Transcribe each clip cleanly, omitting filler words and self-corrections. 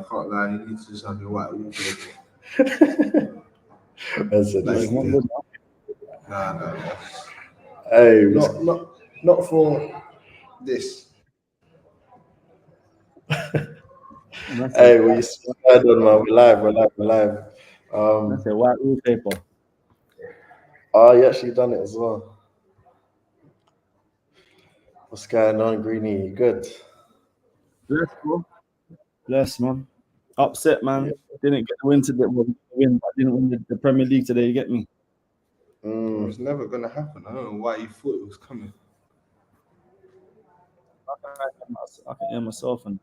can't lie. You need to just have your white wallpaper. That's it. Like, Like, nah. hey, Not for this. Hey, we started on, man. We're live. That's a white wallpaper. Oh, you actually done it as well. What's going on, Greeny? You good? Bless, bro. Bless, man. Upset, man. Didn't get the win today. Well, win, but didn't win the Premier League today. You get me? It was never gonna happen. I don't know why you thought it was coming. I can hear myself and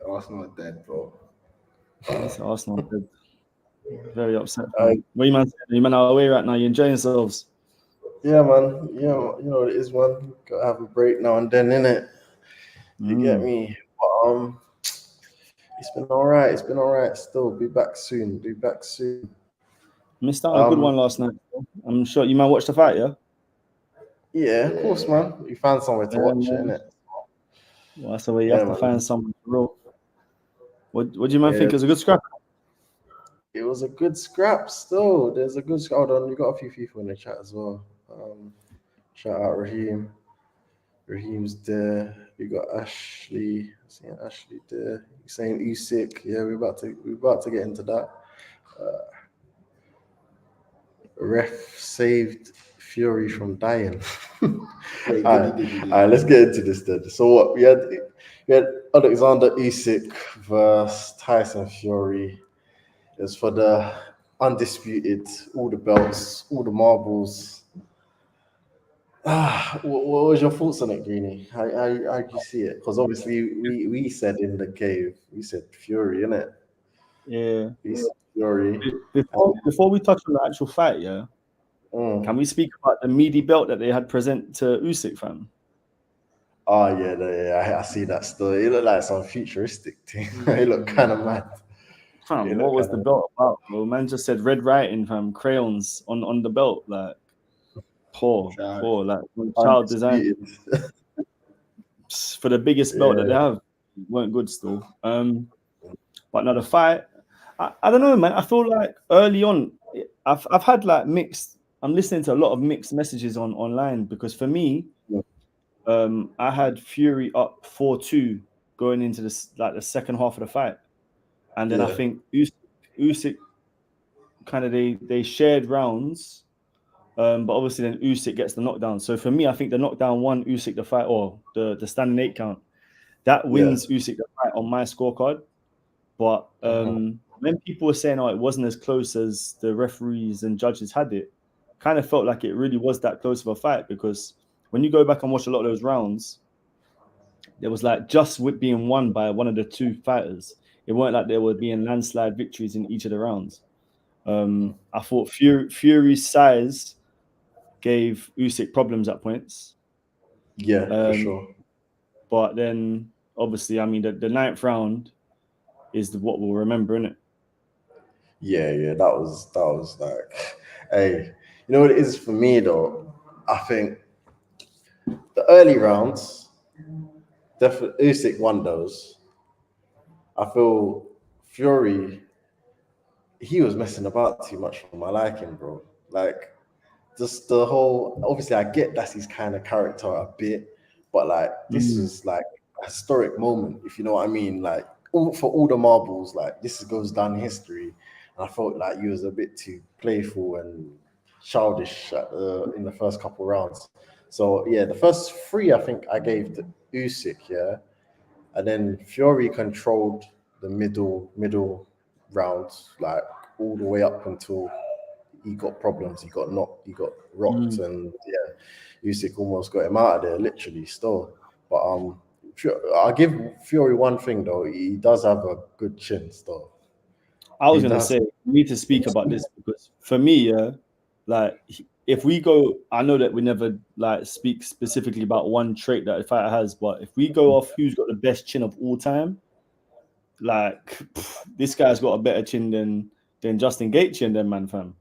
Arsenal are dead, bro. that's Arsenal. Very upset. What you man saying? You man are away right now. You enjoying yourselves? Yeah, man. You know what it is, man. Gotta have a break now and then, innit? You get me? But it's been all right. Still, be back soon. Missed out on a good one last night. Bro. I'm sure you man watched the fight, yeah? Yeah, of course, man. You found somewhere to watch it, innit? Well, that's the way you have to find someone to roll. What do you man think? It was a good scrap? It was a good scrap still. There's a good scrap. Hold on, you got a few people in the chat as well. Shout out Raheem. Raheem's there. We got Ashley. Seeing Ashley there. He's saying Usyk. Yeah, we're about to get into that. Ref saved Fury from dying. All right, let's get into this then. So what we had Alexander Usyk versus Tyson Fury. It was for the undisputed, all the belts, all the marbles. What was your thoughts on it, Greeny? How do you see it? Because obviously we said in the cave, we said Fury, innit? Yeah. We said Fury. Before we touch on the actual fight, yeah. Can we speak about the meaty belt that they had present to Usyk, fam? Oh yeah, I see that still. It looked like some futuristic thing. It looked kind of mad. Fam, what was the belt about? Well, man just said red writing, fam, crayons on the belt, like poor, like child design for the biggest belt that they have. Weren't good still. But now the fight, I don't know, man. I feel like early on, I've had like mixed. I'm listening to a lot of mixed messages online because for me, I had Fury up 4-2 going into this like the second half of the fight, and then I think Usyk kind of they shared rounds, but obviously then Usyk gets the knockdown. So for me, I think the knockdown won Usyk the fight, or the standing 8 count that wins Usyk the fight on my scorecard. But when people were saying, "Oh, it wasn't as close as the referees and judges had it," kind of felt like it really was that close of a fight because when you go back and watch a lot of those rounds, there was like just with being won by one of the two fighters. It weren't like there were being landslide victories in each of the rounds. I thought Fury's size gave Usyk problems at points. Yeah, for sure. But then, obviously, I mean, the 9th round is what we'll remember, innit? Yeah, that was like, hey, you know what it is for me though? I think the early rounds, definitely Usyk won those. I feel Fury, he was messing about too much for my liking, bro. Like, just the whole, obviously I get that's his kind of character a bit, but like this is like a historic moment, if you know what I mean. Like for all the marbles, like this goes down in history. And I felt like he was a bit too playful and childish in the first couple rounds. So yeah, the first 3 I think I gave to Usyk, and then Fury controlled the middle rounds, like all the way up until he got problems. He got knocked, he got rocked, and Usyk almost got him out of there, literally still. But I'll give Fury one thing though, he does have a good chin still. I was going to say, we need to speak about this because for me, like if we go, I know that we never like speak specifically about one trait that a fighter has, but if we go off who's got the best chin of all time, like this guy's got a better chin than Justin Gaethje chin, then man, fam.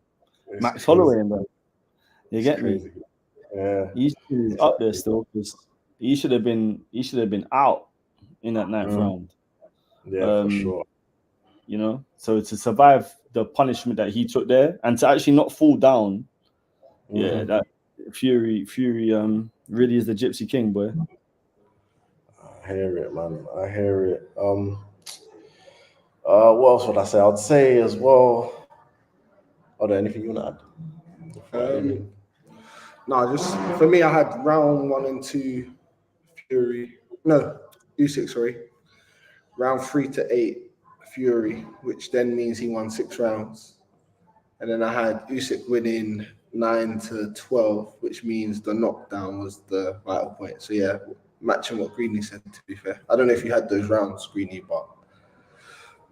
It's Max Holloway, bro. You get me? Yeah, he's up there still because he should have been out. in that ninth round. Yeah, for sure. You know, so to survive the punishment that he took there and to actually not fall down, yeah, that Fury really is the Gypsy King, boy. I hear it, man. I hear it. What else would I say? I'd say as well. Are there anything you want to add? No, just for me, I had round 1 and 2, Usyk, sorry. Round 3 to 8, Fury, which then means he won 6 rounds. And then I had Usyk winning 9 to 12, which means the knockdown was the vital point. So yeah, matching what Greeny said, to be fair. I don't know if you had those rounds, Greeny, but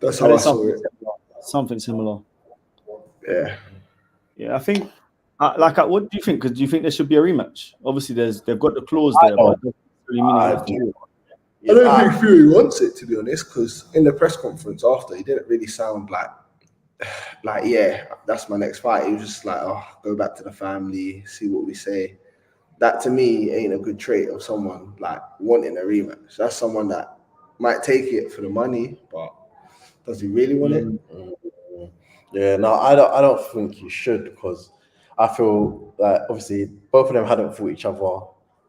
that's how I saw it. Something similar. Yeah. Yeah, I think. What do you think? Because do you think there should be a rematch? Obviously, they've got the clause there, but it doesn't really mean I have to do it. I don't think Fury wants it, to be honest, because in the press conference after, he didn't really sound like, yeah, that's my next fight. He was just like, oh, go back to the family, see what we say. That to me ain't a good trait of someone like wanting a rematch. That's someone that might take it for the money, but does he really want it? Yeah, no, I don't think you should, because I feel that obviously both of them hadn't fought each other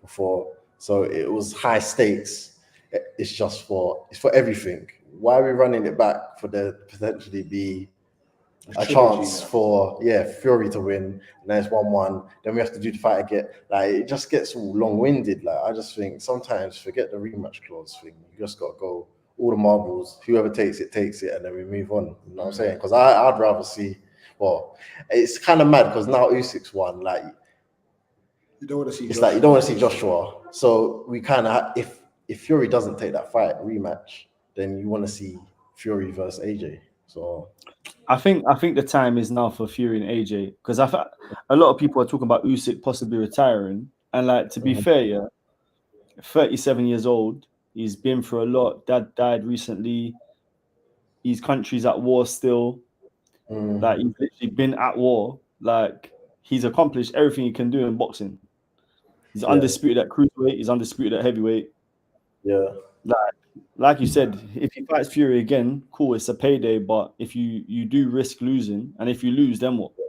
before, so it was high stakes. It's for everything. Why are we running it back for there to potentially be a chance for Fury to win, and then it's 1-1, then we have to do the fight again? Like, it just gets all long-winded. Like, I just think sometimes forget the rematch clause thing. You just got to go all the marbles. Whoever takes it, and then we move on. You know what I'm saying? Because I'd rather see. Well, it's kind of mad because now Usyk's won. Like, you don't want to see. It's like you don't want to see Joshua. So we kind of, if Fury doesn't take that fight rematch, then you want to see Fury versus AJ. So I think the time is now for Fury and AJ, because a lot of people are talking about Usyk possibly retiring, and like, to be fair, yeah, 37 years old, he's been through a lot. Dad died recently. His country's at war still. Like, he's literally been at war. Like, he's accomplished everything he can do in boxing. He's undisputed at cruiserweight. He's undisputed at heavyweight. Yeah. Like you said, if he fights Fury again, cool, it's a payday. But if you do risk losing, and if you lose, then what? You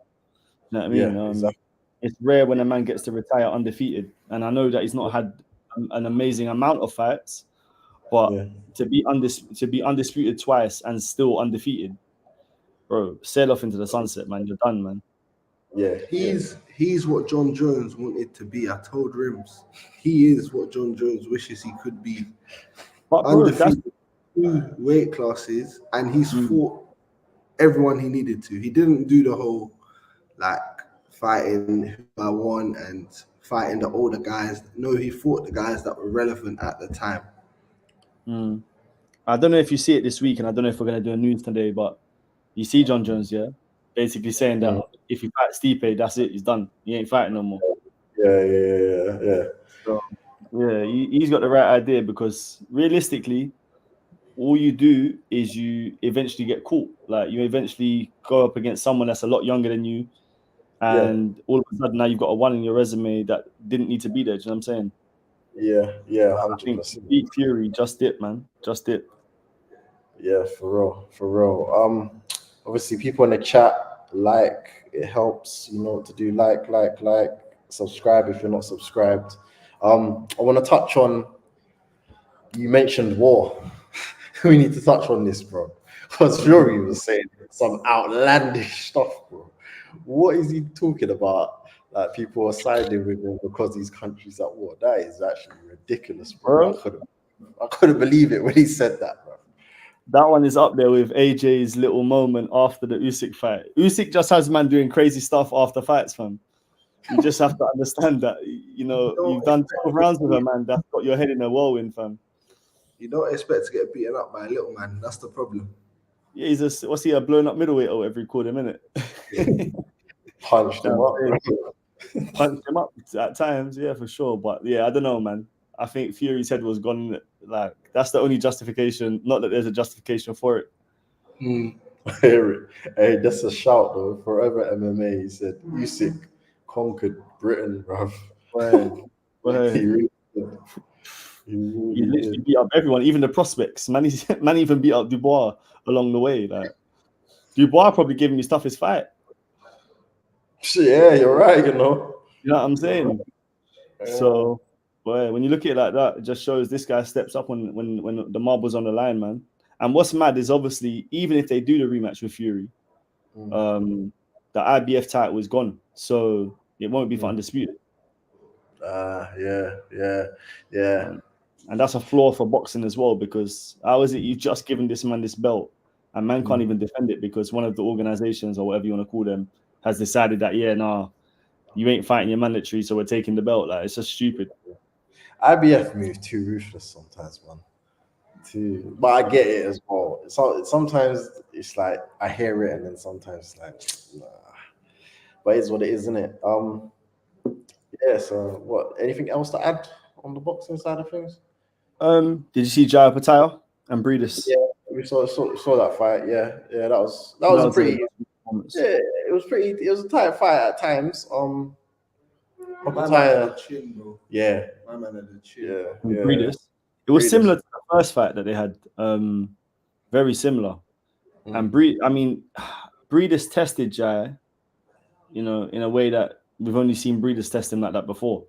know what I mean? Yeah, exactly. It's rare when a man gets to retire undefeated. And I know that he's not had an amazing amount of fights, but to be undisputed twice and still undefeated, bro, sail off into the sunset, man. You're done, man. Yeah, he's what Jon Jones wanted to be. I told Rimz, he is what Jon Jones wishes he could be. But bro, undefeated 2 weight classes, and he's fought everyone he needed to. He didn't do the whole like fighting who I won and fighting the older guys. No, he fought the guys that were relevant at the time. I don't know if you see it this week, and I don't know if we're gonna do a news today, but you see Jon Jones, basically saying that if he fights Stipe, that's it, he's done. He ain't fighting no more. Yeah. So, yeah, he's got the right idea, because realistically, all you do is you eventually get caught. Like, you eventually go up against someone that's a lot younger than you, and all of a sudden now you've got a 1 in your resume that didn't need to be there. Do you know what I'm saying? Yeah, 100%. Beat Fury, just dip, man. Just dip. Yeah, for real. Obviously, people in the chat, it helps. You know what to do. Like. Subscribe if you're not subscribed. I want to touch on. You mentioned war. We need to touch on this, bro. Because Fury was saying some outlandish stuff, bro. What is he talking about? Like, people are siding with him because these countries at war. That is actually ridiculous, bro. I couldn't believe it when he said that, bro. That one is up there with AJ's little moment after the Usyk fight. Usyk just has man doing crazy stuff after fights, fam. You just have to understand that, you know, you've done 12 rounds with a man that's got your head in a whirlwind, fam. You don't expect to get beaten up by a little man. That's the problem. Yeah, what's he, a blown up middleweight or every quarter minute? Punched him up. Punched him up at times, yeah, for sure. But yeah, I don't know, man. I think Fury's head was gone. Like, that's the only justification. Not that there's a justification for it. I hear it. Hey, that's a shout though. Forever MMA. He said Usyk conquered Britain, bruv. Right. He really did. He literally beat up everyone, even the prospects. Man even beat up Dubois along the way. Like Dubois probably gave him his toughest fight. Yeah, you're right. You know what I'm saying? So, boy, when you look at it like that, it just shows this guy steps up when the marble's on the line, man. And what's mad is obviously even if they do the rematch with Fury, the IBF title is gone, so it won't be for undisputed. Yeah. And that's a flaw for boxing as well, because how is it you've just given this man this belt and man can't even defend it because one of the organizations or whatever you want to call them has decided that you ain't fighting your mandatory, so we're taking the belt. Like, it's just stupid. IBF move too ruthless sometimes, man. But I get it as well. So sometimes it's like I hear it, and then sometimes it's like, nah. But it's what it is, isn't it? Yeah. So, what? Anything else to add on the boxing side of things? Did you see Jaya Patel and Breedis? Yeah, we saw that fight. Yeah, that was a pretty. Yeah, it was pretty. It was a tight fight at times. My man had the chin, bro. Yeah, my man had the chin. Yeah. Breedis. It was similar to the first fight that they had. Very similar. And Breedis tested Jaya, in a way that we've only seen Breedis test him like that before.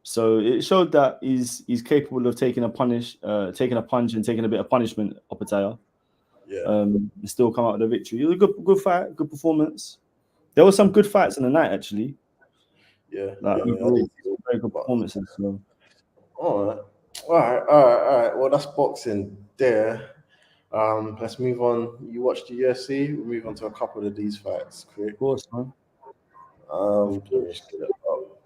So it showed that he's capable of taking a punch and taking a bit of punishment off Pattaya. Yeah. And still come out with a victory. It was a good fight, good performance. There were some good fights in the night, actually. Yeah. Very good performances. So. All right. Well, that's boxing there. Let's move on. You watched the UFC. We'll move on to a couple of these fights. Quick. Of course, man. Just get it up.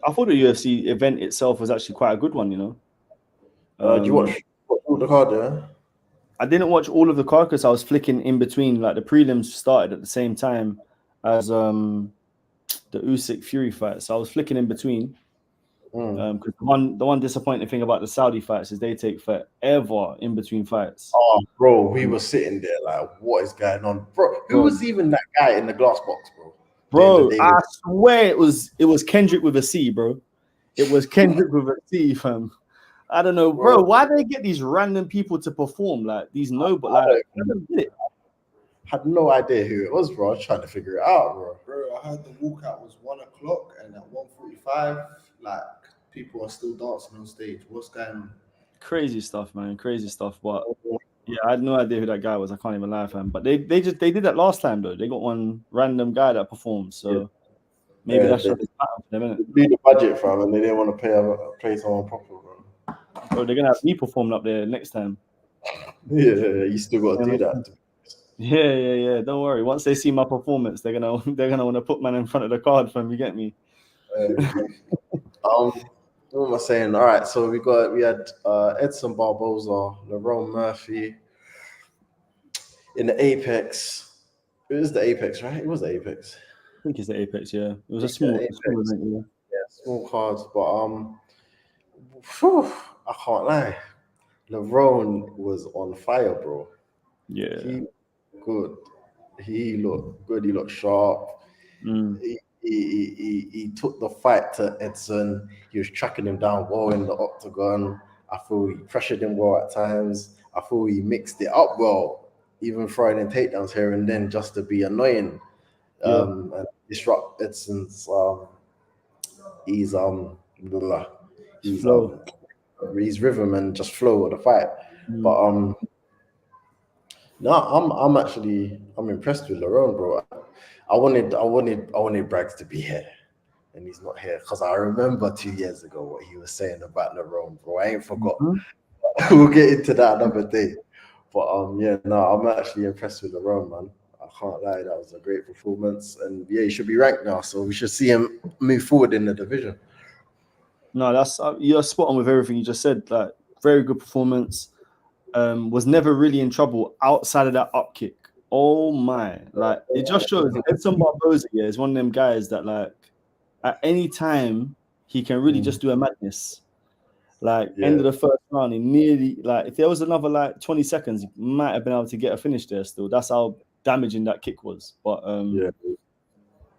I thought the UFC event itself was actually quite a good one, Did you watch all the card there? I didn't watch all of the card because I was flicking in between. Like the prelims started at the same time as the Usyk Fury fight, so I was flicking in between. Because the one disappointing thing about the Saudi fights is they take forever in between fights. Oh, bro, we were sitting there like, what is going on, bro? Who was even that guy in the glass box, bro? Bro, I swear it was Kendrick with a C, bro. It was Kendrick with a C, fam. I don't know, bro. Why do they get these random people to perform like these? I don't get it. Had no idea who it was, bro. I was trying to figure it out, bro. Bro, I heard the walkout was 1 o'clock, and at 1:45, like people are still dancing on stage. What's going on? Crazy stuff, man. Crazy stuff. But yeah, I had no idea who that guy was. I can't even lie, fam. But they did that last time though. They got one random guy that performed. So maybe that's just the pattern for them, innit? They blew the budget, fam, and they didn't want to pay someone proper, bro. Bro, they're gonna have me performing up there next time. Yeah, you still got to do that. Yeah. Don't worry. Once they see my performance, they're gonna want to put man in front of the card, fam. You get me? What am I saying? All right, so we had Edson Barboza, Lerone Murphy in the Apex. It was the Apex, right? It was the Apex. I think it's the Apex. Yeah, it was a small event. Yeah, small cards, but I can't lie. Lerone was on fire, bro. Yeah, he looked good. He looked sharp. He took the fight to Edson. He was tracking him down well in the octagon. I feel he pressured him well at times. I feel he mixed it up well, even throwing in takedowns here and then just to be annoying and disrupt Edson's his rhythm and just flow of the fight. But no, I'm impressed with Lerone, bro. I wanted Bragz to be here, and he's not here because I remember 2 years ago what he was saying about Lerone, bro. I ain't forgot. We'll get into that another day. But I'm actually impressed with Lerone, man. I can't lie, that was a great performance, and yeah, he should be ranked now, so we should see him move forward in the division. No, that's you're spot on with everything you just said. Like, very good performance. Was never really in trouble outside of that up kick. Oh my! Like, it just shows Edson Barboza is one of them guys that, like, at any time he can really just do a madness. Like, end of the first round, he nearly, like, if there was another like 20 seconds, he might have been able to get a finish there. Still, that's how damaging that kick was. But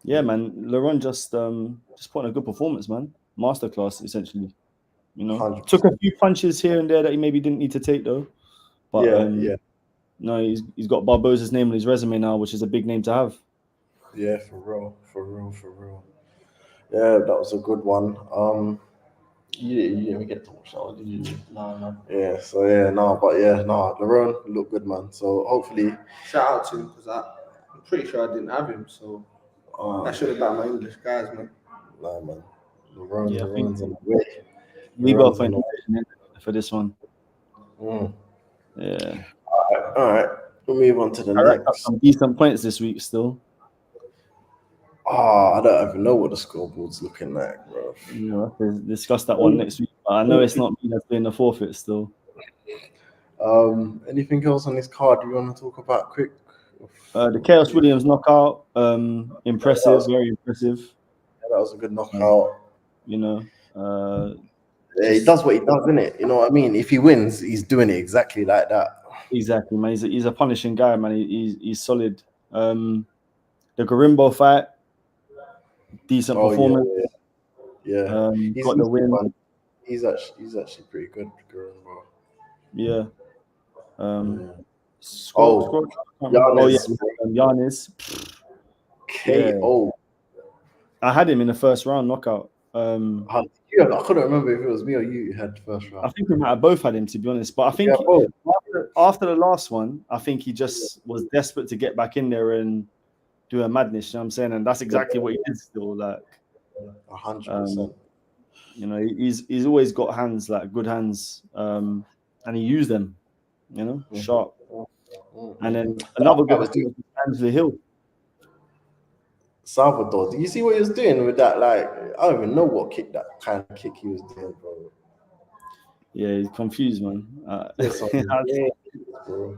Yeah, man. Lerone just put on a good performance, man. Masterclass, essentially. You know, 100%. took a few punches here and there that he maybe didn't need to take though. But yeah. no, he's got Barboza's name on his resume now, which is a big name to have. Yeah, for real. Yeah, that was a good one. You didn't get to watch that one, did you? No. Yeah, so yeah, Lerone looked good, man. So hopefully, Shout out to him because I'm pretty sure I didn't have him, so I should have done my English guys, man. nah, man. Yeah, I think Lerone's on the way. we Lerone's both went on for this one. Mm. Yeah, All right. We'll move on to the I racked up next. some decent points this week still. I don't even know what the scoreboard's looking like, bro. You know, we'll discuss that one next week. But I know it's not me that's doing the forfeit still. Anything else on this card you want to talk about quick? The Chaos Williams knockout, impressive, very impressive. Yeah, that was a good knockout. You know, Yeah, he does what he does, innit? You know what I mean? If he wins, he's doing it exactly like that. exactly, man. He's a punishing guy, man. He's solid. The Garimbo fight, decent performance. Yeah. He's got the win. Man. He's actually pretty good, Garimbo. Yeah. Giannis. KO. I had him in the first round knockout. I couldn't remember if it was me or you had the first round. I think we might have both had him, to be honest. But I think after the last one, I think he just was desperate to get back in there and do a madness. You know what I'm saying? And that's exactly what he did still. Like 100%. You know, he's always got hands, like good hands, and he used them. You know, sharp. And then another good was Angela Hill. Salvador, do you see what he was doing with that? Like, I don't even know what kind of kick he was doing, bro. Yeah, he's confused, man. Bro.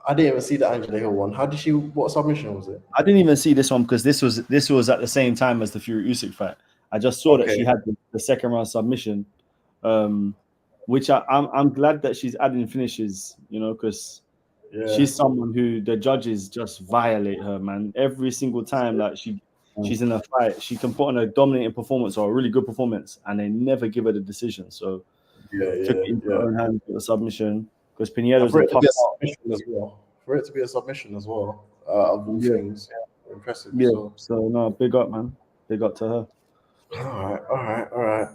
I didn't even see the Angela Hill one. What submission was it? I didn't even see this one because this was at the same time as the Fury Usyk fight. I just saw that she had the second round submission, which I'm glad that she's adding finishes, you know, because she's someone who the judges just violate her, man. Every single time that she's in a fight, she can put on a dominating performance or a really good performance, and they never give her the decision. So took it into her own hands with a submission because Pinedo's a tough submission as well. For it to be a submission as well, of all things, impressive. Yeah. So no, big up, man. Big up to her. All right.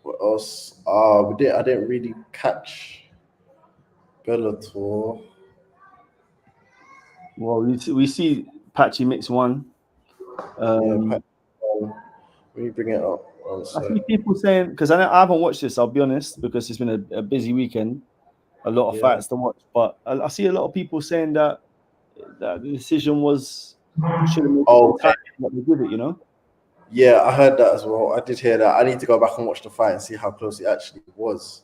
What else? I didn't really catch Bellator. Well, we see Patchy mix one. Let me bring it up. I see people saying, because I haven't watched this, I'll be honest, because it's been a busy weekend, a lot of fights to watch. But I see a lot of people saying that the decision should have made what they give it, you know? Yeah, I heard that as well. I did hear that. I need to go back and watch the fight and see how close it actually was.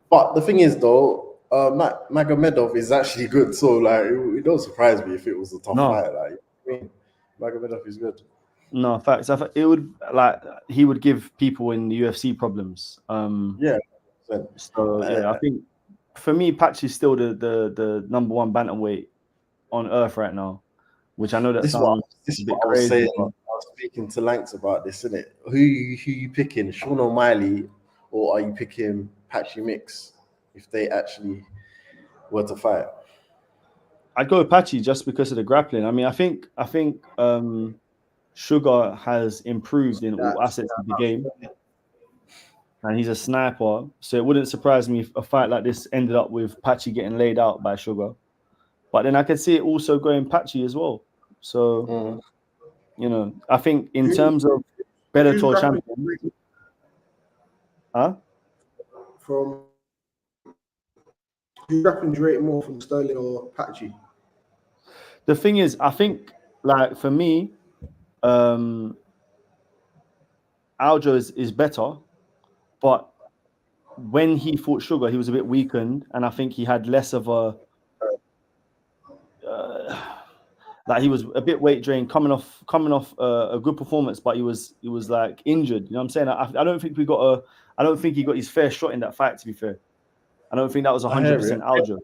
But the thing is, though, Magomedov is actually good. So, like, it don't surprise me if it was a tough fight. Like, I mean, Magomedov is good. No, facts. It would, like, he would give people in the UFC problems. So, I think for me, Patchy's still the number one bantamweight on earth right now, which I know that sounds a bit crazy. I was speaking to Lankz about this, isn't it? Who you picking, Sean O'Malley, or are you picking Patchy Mix if they actually were to fight? I'd go with Patchy just because of the grappling. I mean, I think Sugar has improved in all assets of the game, and he's a sniper. So it wouldn't surprise me if a fight like this ended up with Patchy getting laid out by Sugar. But then I could see it also going Patchy as well. So, you know, I think in terms of Bellator champion, from who's grappling rate more from Sterling or Patchy? The thing is, I think, like, for me, Aljo is better, but when he fought Sugar, he was a bit weakened, and I think he had less of a like he was a bit weight drained, coming off a good performance, but he was like injured. You know what I'm saying? I don't think I don't think he got his fair shot in that fight. To be fair, I don't think that was 100% Aljo.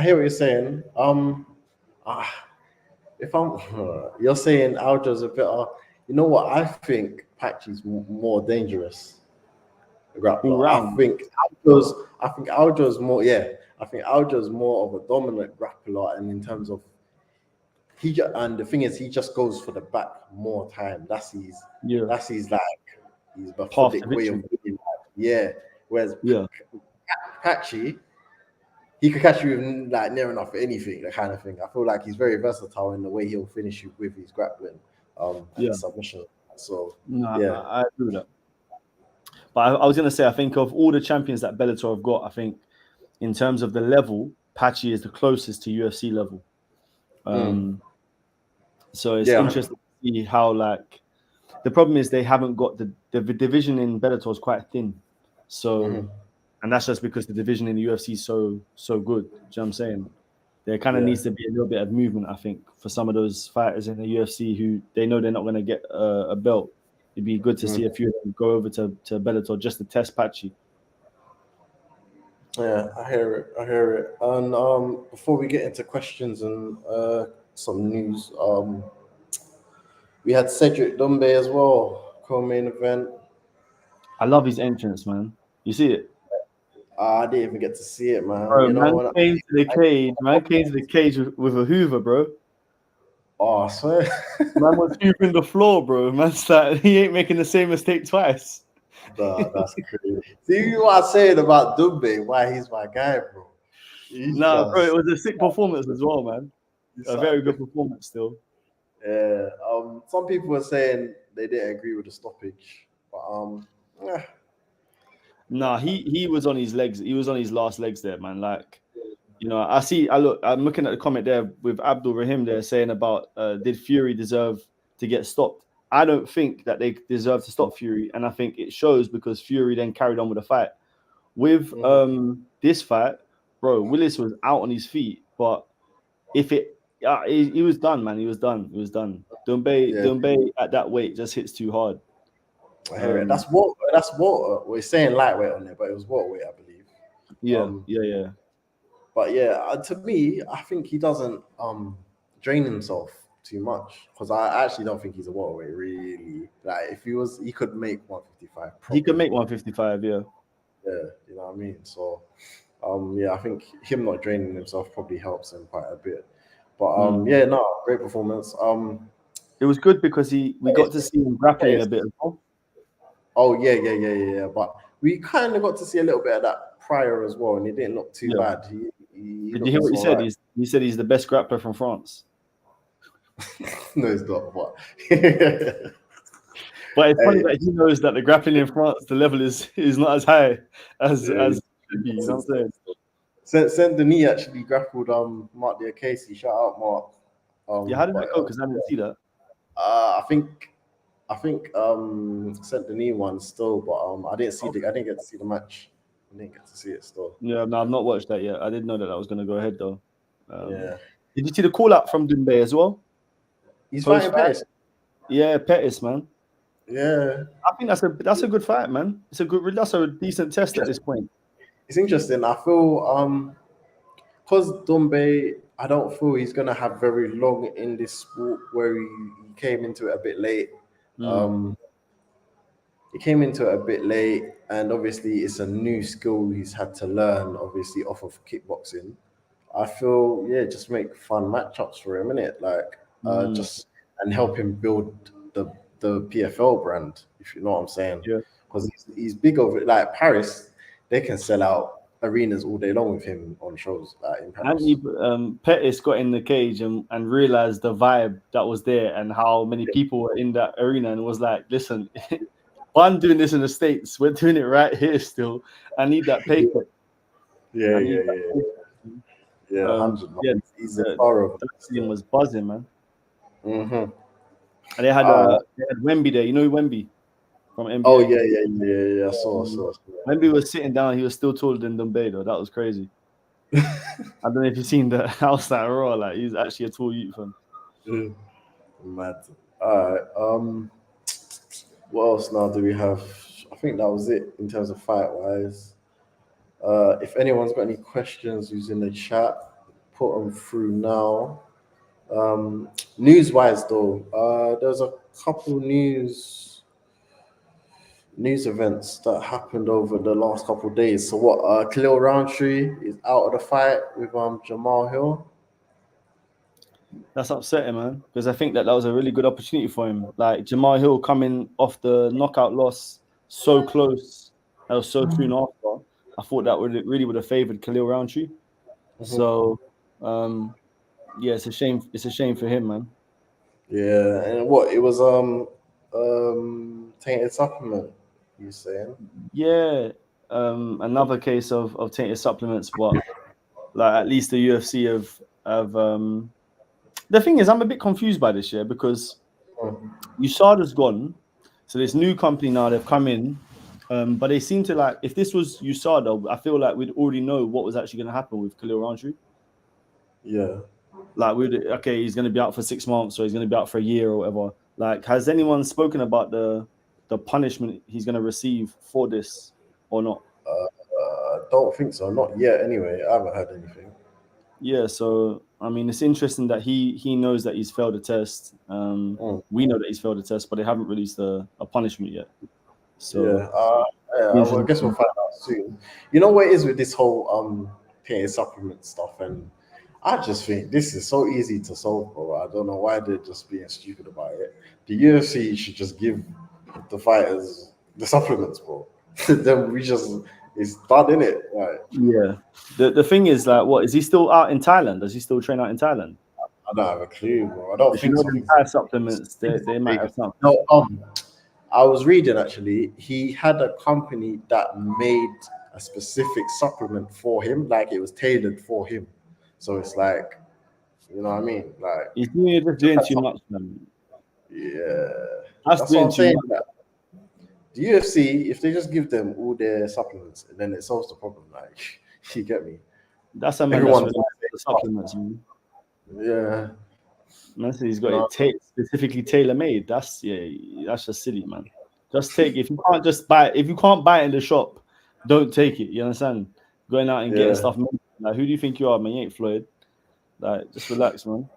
I hear what you're saying. If I'm, you're saying Aljo's a better. You know what? I think Patchy's more dangerous All grappler. round. I think Aljo's more. Yeah, I think Aljo's more of a dominant grappler, and in terms of and the thing is, he just goes for the back more time. That's his like his Path to methodic way of victory. winning. Yeah. Whereas Yeah. Patchy, he could catch you like near enough for anything, that kind of thing. I feel like he's very versatile in the way he'll finish you with his grappling, and his submission. So No, yeah, I agree with that. But I was gonna say, I think of all the champions that Bellator have got, I think in terms of the level, Patchy is the closest to UFC level. So it's interesting to see how, like, the problem is they haven't got the division in Bellator is quite thin. So and that's just because the division in the UFC is so good. Do you know what I'm saying? There kind of needs to be a little bit of movement, I think, for some of those fighters in the UFC who they know they're not going to get a belt. It'd be good to see a few of them go over to Bellator just to test Patchy. Yeah, I hear it. And before we get into questions and some news, we had Cedric Doumbe as well, co-main event. I love his entrance, man. You see it? I didn't even get to see it, man. Bro, You know, man came to the cage. Man came to the cage with a Hoover, bro. Oh, I swear. Man was hoovering the floor, bro. Man's like, he ain't making the same mistake twice. Nah, that's crazy. See what I'm saying about Doumbe? Why he's my guy, bro. Bro, it was a sick performance as well, man. A very good performance still. Yeah. Some people were saying they didn't agree with the stoppage, but yeah. Nah, he was on his legs. He was on his last legs there, man. Like, you know, I'm looking at the comment there with Abdul Rahim there saying about did Fury deserve to get stopped? I don't think that they deserve to stop Fury, and I think it shows because Fury then carried on with the fight. With this fight, bro, Willis was out on his feet, but if he was done, man. He was done. Doumbe at that weight just hits too hard. I hear it. That's water. We're saying lightweight on there, but it was waterweight, I believe. Yeah. But yeah, to me, I think he doesn't drain himself too much because I actually don't think he's a waterweight really. Like if he was, he could make 155. He could make 155. Yeah. Yeah, you know what I mean. So, yeah, I think him not draining himself probably helps him quite a bit. But yeah, no, great performance. It was good because we got to see him grappling a bit as well. Oh yeah. But we kind of got to see a little bit of that prior as well, and it didn't look too bad. Did you hear what he said? Right. He said he's the best grappler from France. No, he's not. But but it's funny that he knows that the grappling in France, the level is not as high as it should be. You know what I'm saying? Saint Denis actually grappled Mark Diakese. Shout out Mark. How did that go? Because I didn't see that. I think Saint Denis won still, but I didn't get to see the match. I didn't get to see it still. Yeah, no, I've not watched that yet. I didn't know that was going to go ahead though. Yeah. Did you see the call out from Doumbe as well? He's fighting Pettis. Yeah, Pettis, man. Yeah. I think that's a good fight, man. That's a decent test at this point. It's interesting. I feel because Doumbe, I don't feel he's gonna have very long in this sport where he came into it a bit late. He came into it a bit late, and obviously it's a new skill he's had to learn, obviously off of kickboxing. I feel, just make fun matchups for him, innit? Like, just and help him build the PFL brand, if you know what I'm saying. Yeah. Because he's big over it. Like Paris, they can sell out arenas all day long with him on shows like in Paris. And Pettis got in the cage and realized the vibe that was there and how many people were in that arena and was like, listen, I'm doing this in the States. We're doing it right here still. I need that paper. Yeah. 100. He's a thorough. That scene was buzzing, man. Mm-hmm. And they had Wemby there. You know Wemby from NBA? Oh yeah. I saw. Wemby was sitting down. He was still taller than Doumbe, though. That was crazy. I don't know if you've seen the house that raw. Like he's actually a tall youth, man. Mad. All right. What else now do we have? I think that was it in terms of fight wise. If anyone's got any questions who's in the chat, put them through now. News-wise, though, there's a couple news events that happened over the last couple of days. So what? Khalil Rountree is out of the fight with Jamal Hill. That's upsetting, man, because I think that was a really good opportunity for him. Like Jamal Hill coming off the knockout loss, so close, that was so soon after. I thought that would have favored Khalil Rountree. So, yeah, it's a shame. It's a shame for him, man. Yeah, and what it was tainted supplement. You saying? Yeah, another case of tainted supplements, but like at least the UFC have the thing is, I'm a bit confused by this year because USADA's gone, so this new company now they've come in, but they seem to like if this was USADA, I feel like we'd already know what was actually going to happen with Khalil Rountree. Yeah. Like he's going to be out for 6 months or he's going to be out for a year or whatever. Like, has anyone spoken about the punishment he's going to receive for this or not? I don't think so. Not yet. Anyway, I haven't heard anything. Yeah, so I mean, it's interesting that he knows that he's failed a test. We know that he's failed a test, but they haven't released a punishment yet. So I guess we'll find out soon. You know what it is with this whole tainted supplement stuff, and I just think this is so easy to solve, bro. I don't know why they're just being stupid about it. The UFC should just give the fighters the supplements, bro. Then it's done, innit? Right. Yeah. The thing is, like, what is he still out in Thailand? Does he still train out in Thailand? I don't have a clue, bro. I don't If think you so. know the Thai supplements, they might have some. No, I was reading actually. He had a company that made a specific supplement for him, like it was tailored for him. So it's like, you know what I mean? Like He's doing too much, man. Yeah, That's what I'm saying. much. The UFC, if they just give them all their supplements, and then it solves the problem. Like, you get me? That's a man Everyone that's the supplements, man. Yeah. Man said he's got it specifically tailor made. That's just silly, man. Just take it. If you can't just buy it, if you can't buy it in the shop, don't take it. You understand? Going out and getting stuff made. Like, who do you think you are, man? You ain't Floyd. Like, just relax, man.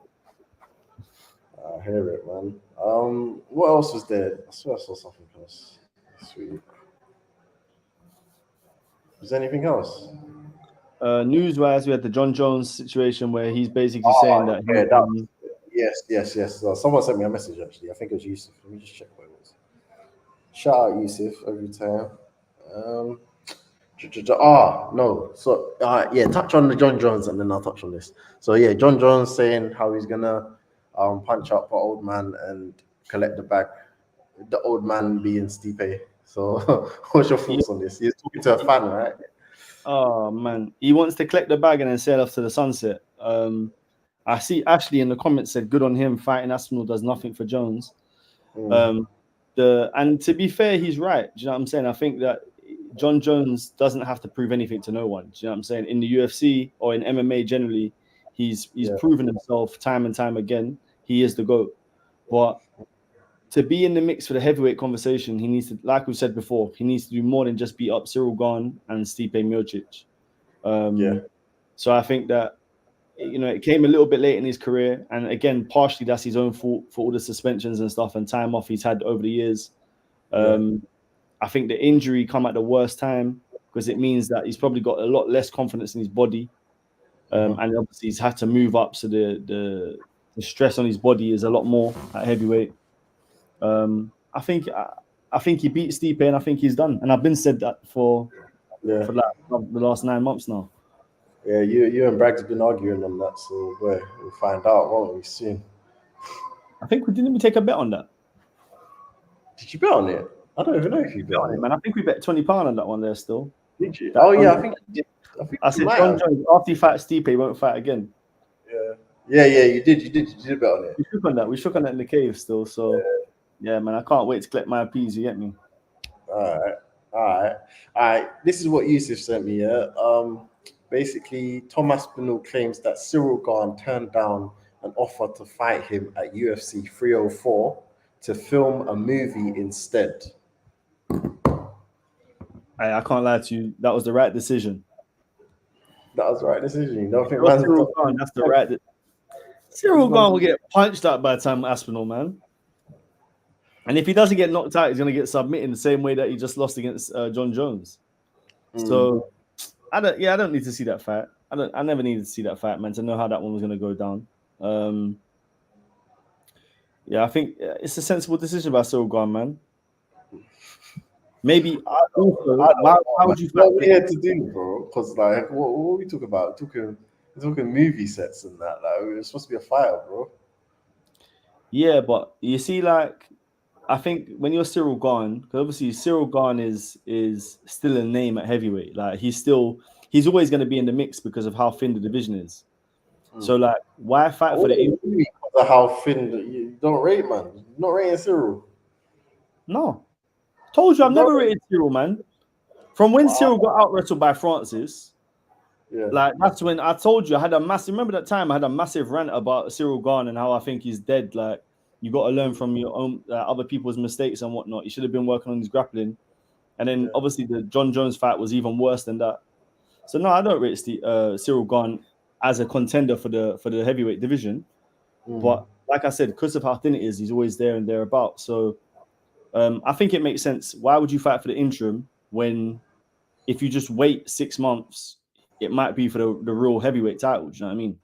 I hear it, man. What else was there? I swear I saw something else. Sweet. Was there anything else? News-wise, we had the Jon Jones situation where he's basically saying that. Yes. Someone sent me a message actually. I think it was Yusuf. Let me just check what it was. Shout out Yusuf every time. No. So touch on the Jon Jones and then I'll touch on this. So yeah, Jon Jones saying how he's gonna punch up for old man and collect the bag. The old man being Stipe. So what's your thoughts on this? He's talking to a fan, right? Oh man, he wants to collect the bag and then sail off to the sunset. I see Ashley in the comments said, "Good on him. Fighting Aspinall does nothing for Jones." And to be fair, he's right. Do you know what I'm saying? I think that Jon Jones doesn't have to prove anything to no one. Do you know what I'm saying? In the UFC or in MMA generally, he's proven himself time and time again. He is the GOAT. But to be in the mix for the heavyweight conversation, he needs to, like we said before, he needs to do more than just beat up Cyril Gane and Stipe Miocic. So I think that, you know, it came a little bit late in his career. And again, partially that's his own fault for all the suspensions and stuff and time off he's had over the years. I think the injury come at the worst time because it means that he's probably got a lot less confidence in his body. And obviously he's had to move up. So the stress on his body is a lot more at heavyweight. I think he beat Stipe and I think he's done. And I've been said that for like the last 9 months now. Yeah, you and Bragz have been arguing on that, so we'll find out, won't we, soon? I think we didn't take a bet on that. Did you bet on it? I don't even know if you bet on it, man. I think we bet £20 on that one there still. Did you? I think you did. I said Jon Jones, after he fights Stipe, he won't fight again. Yeah, you did. You did bet on it. We shook on that in the cave still. So yeah, man, I can't wait to collect my P's. You get me? All right. This is what Yusuf sent me. Basically, Tom Aspinall claims that Cyril Gane turned down an offer to fight him at UFC 304 to film a movie instead. I can't lie to you. That was the right decision. That was the right decision. You don't think You're man's Cyril Gane, that's the right. Cyril Gane will get punched out by the time Aspinall, man. And if he doesn't get knocked out, he's going to get submitted in the same way that he just lost against Jon Jones. So I don't need to see that fight. I never needed to see that fight, man, to know how that one was going to go down. I think it's a sensible decision by Cyril Gane, man. Maybe why would you fight? What we had to do, bro? Because like, what we talk about? We're talking movie sets and that. Like, it was supposed to be a fighter, bro. Yeah, but you see, like, I think when you're Cyril Gane, because obviously Cyril Gane is still a name at heavyweight. Like he's always going to be in the mix because of how thin the division is. So like, why fight for the because of how thin you don't rate, man? You're not rating Cyril. No, told you I've never rated Cyril, man. From when Cyril got out wrestled by Francis, like that's when I told you I had a massive. Remember that time I had a massive rant about Cyril Gane and how I think he's dead. Like, you got to learn from your own other people's mistakes and whatnot. He should have been working on his grappling. And then obviously the Jon Jones fight was even worse than that. So no, I don't rate Cyril Gane as a contender for the heavyweight division. But like I said, because of how thin it is, he's always there and thereabouts. So I think it makes sense. Why would you fight for the interim when if you just wait 6 months, it might be for the real heavyweight title? Do you know what I mean?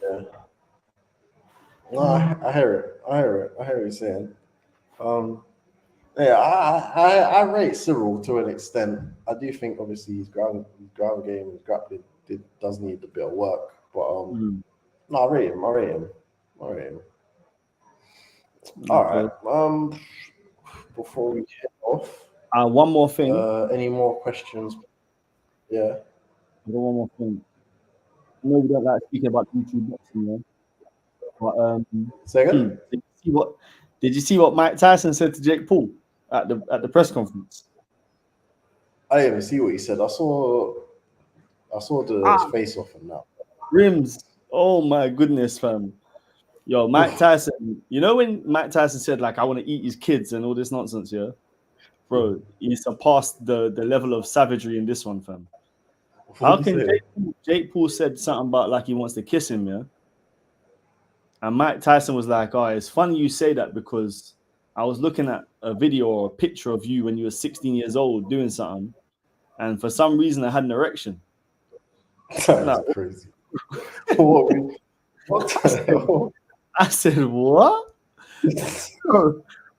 Yeah. No, I hear it. I hear what you're saying. I rate Cyril to an extent. I do think obviously his ground game, his grappling does need a bit of work. But no, I rate him. All right. Before we head off, one more thing. Any more questions? Yeah. I got one more thing. I know we don't like speaking about YouTube boxing, man. But second, did you see what Mike Tyson said to Jake Paul at the press conference? I didn't even see what he said. I saw the face off and that. Rimz, oh my goodness, fam. Yo, Mike Tyson, you know when Mike Tyson said, like, I want to eat his kids and all this nonsense, yeah? Bro, he surpassed the level of savagery in this one, fam. How can Jake Paul said something about, like, he wants to kiss him, yeah? And Mike Tyson was like, oh, it's funny you say that because I was looking at a video or a picture of you when you were 16 years old doing something, and for some reason I had an erection. That's crazy. What the hell? I said, what?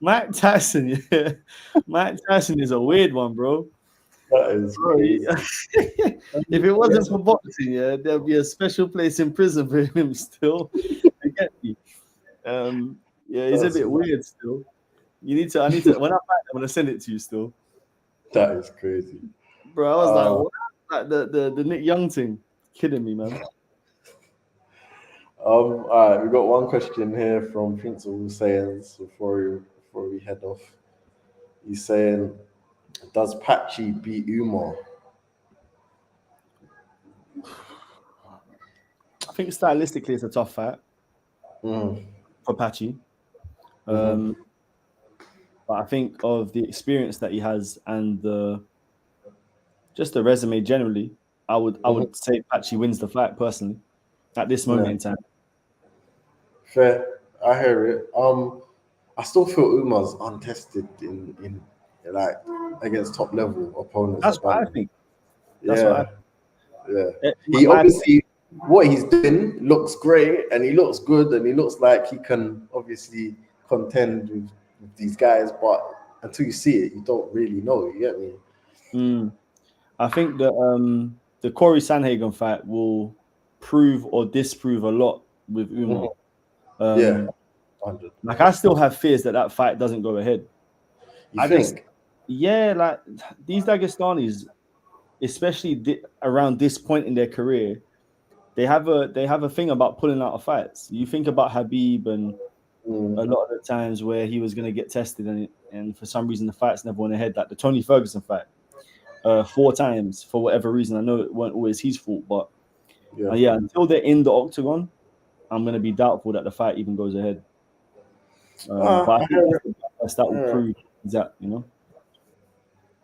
Mike Tyson, yeah. Mike Tyson is a weird one, bro. That is crazy. If it wasn't for boxing, yeah, there'd be a special place in prison for him still. Get me. Yeah, he's a bit weird still. I need to when I find it, I'm gonna send it to you still. That is crazy. Bro, I was like, what? Like the Nick Young thing. Kidding me, man. All right, we got one question here from Prince of Sayans before we head off. He's saying, does Patchy beat Umar? I think stylistically it's a tough fight for Patchy. But I think of the experience that he has and just the resume generally, I would say Patchy wins the fight personally at this moment in time. Fair, I hear it. I still feel Umar's untested in like against top level opponents. That's what I think. Yeah. He obviously what he's doing looks great and he looks good and he looks like he can obviously contend with these guys, but until you see it, you don't really know. You get me? I think the Corey Sanhagen fight will prove or disprove a lot with Umar. Yeah. 100. Like I still have fears that fight doesn't go ahead. You think? Like these Dagestanis, especially around this point in their career, they have a thing about pulling out of fights. You think about Habib and a lot of the times where he was going to get tested and for some reason the fights never went ahead. Like the Tony Ferguson fight, 4 times for whatever reason. I know it weren't always his fault, but until they're in the octagon, I'm going to be doubtful that the fight even goes ahead. But I think that will prove that, you know.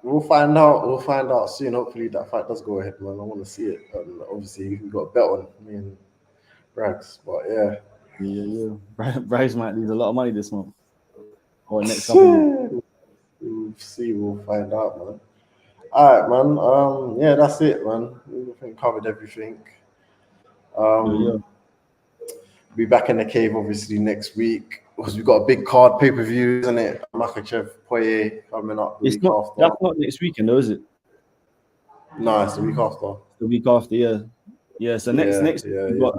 We'll find out. We'll find out soon. Hopefully that fight does go ahead, man. I want to see it. And obviously we got a bet on me and Bragz. But yeah. Yeah. Bragz might lose a lot of money this month or next couple of years. We'll see. We'll find out, man. All right, man. Yeah, that's it, man. We covered everything. Yeah. Be back in the cave obviously next week because we got a big card pay-per-view, isn't it? Makachev Poirier coming up the week after. That's not next weekend, though, is it? No, it's the week after. The week after, yeah. Yeah. So next we've got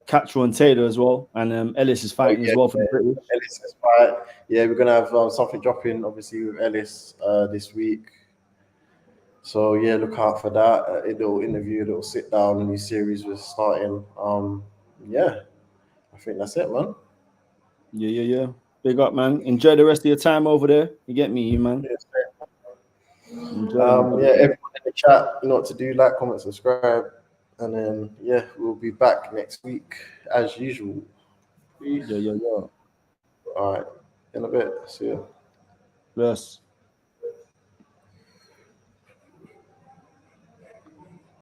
Catchell and Taylor as well, and Ellis is fighting as well for the British. Ellis is fight. Yeah, we're gonna have something dropping obviously with Ellis this week. So yeah, look out for that. A little interview, a little sit down, a new series was starting. Yeah, I think that's it, man. Yeah. Big up, man. Enjoy the rest of your time over there. You get me, man. Everyone in the chat, you know what to do, like, comment, subscribe, and then yeah, we'll be back next week as usual. Yeah. All right, in a bit. See you. Yes.